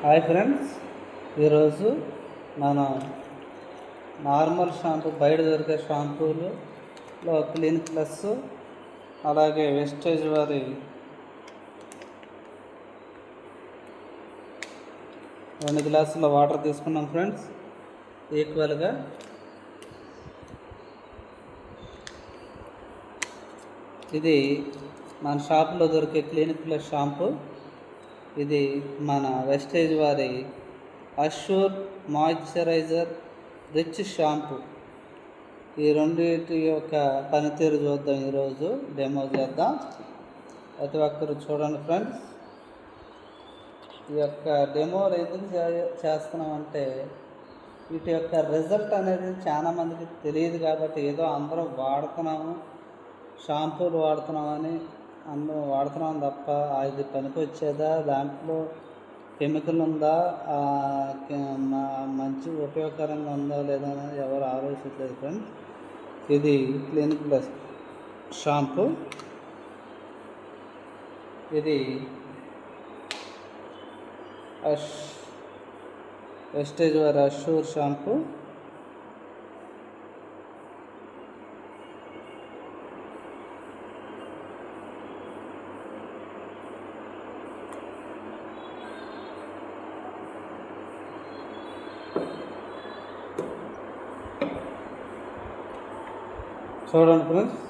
Hi friends, ఈరోజు మనం normal shampoo బయట దొరికే షాంపూలో క్లినిక్ ప్లస్ అలాగే వెస్టేజ్ వారి 2 గ్లాసుల వాటర్ తీసుకున్నాం ఫ్రెండ్స్. ఈక్వల్గా ఇది మన షాపులో దొరికే క్లినిక్ ప్లస్ షాంపూ. ఇది మన వెస్టేజ్ వారి అష్యూర్ మాయిశ్చరైజర్ రిచ్ షాంపూ. ఈ రెండింటి యొక్క పనితీరు చూద్దాం, ఈరోజు డెమో చేద్దాం. ప్రతి ఒక్కరు చూడండి ఫ్రెండ్స్. ఈ యొక్క డెమోలు ఎందుకు చేస్తున్నామంటే వీటి యొక్క రిజల్ట్ అనేది చాలామందికి తెలియదు కాబట్టి ఏదో అందరం వాడుతున్నాము, షాంపూలు వాడుతున్నామని అందరం వాడుతున్నాం తప్ప అది పనికి వచ్చేదా, దాంట్లో కెమికల్ ఉందా, మంచి ఉపయోగకరంగా ఉందా లేదా అనేది ఎవరు ఆలోచించలేదు ఫ్రెండ్స్. ఇది క్లినిక్ ప్లస్ షాంపూ. ఇది వెస్టేజ్ వారి అష్యూర్ షాంపూ. చూడండి ఫ్రెండ్స్,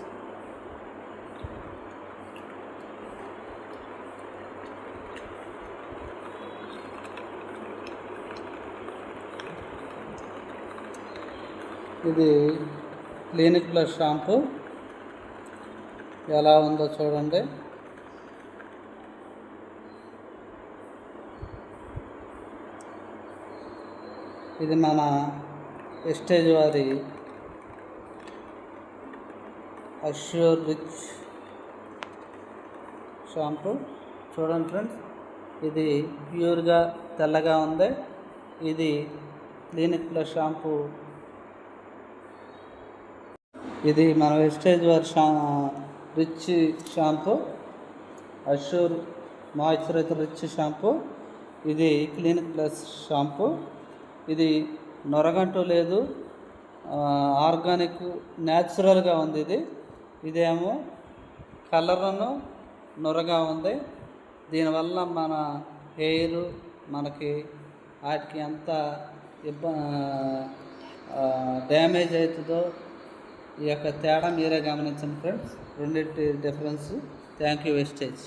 ఇది క్లినిక్ ప్లస్ షాంపూ ఎలా ఉందో చూడండి. ఇది మన వెస్టేజ్ వారి అష్యూర్ రిచ్ షాంపూ. చూడండి ఫ్రెండ్స్, ఇది ప్యూర్గా తెల్లగా ఉంది. ఇది క్లినిక్ ప్లస్ షాంపూ. ఇది మన వెస్టేజ్ వారి rich shampoo, Assure moisturiser rich shampoo. ఇది క్లినిక్ ప్లస్ షాంపూ. ఇది నొరగంటూ లేదు, ఆర్గానిక్ న్యాచురల్గా ఉంది. ఇదేమో కలర్ను నొరగా ఉంది. దీనివల్ల మన హెయిర్ మనకి వాటికి ఎంత డ్యామేజ్ అవుతుందో ఈ యొక్క తేడా మీరే గమనించండి ఫ్రెండ్స్. రెండింటి డిఫరెన్స్. Thank you wastage.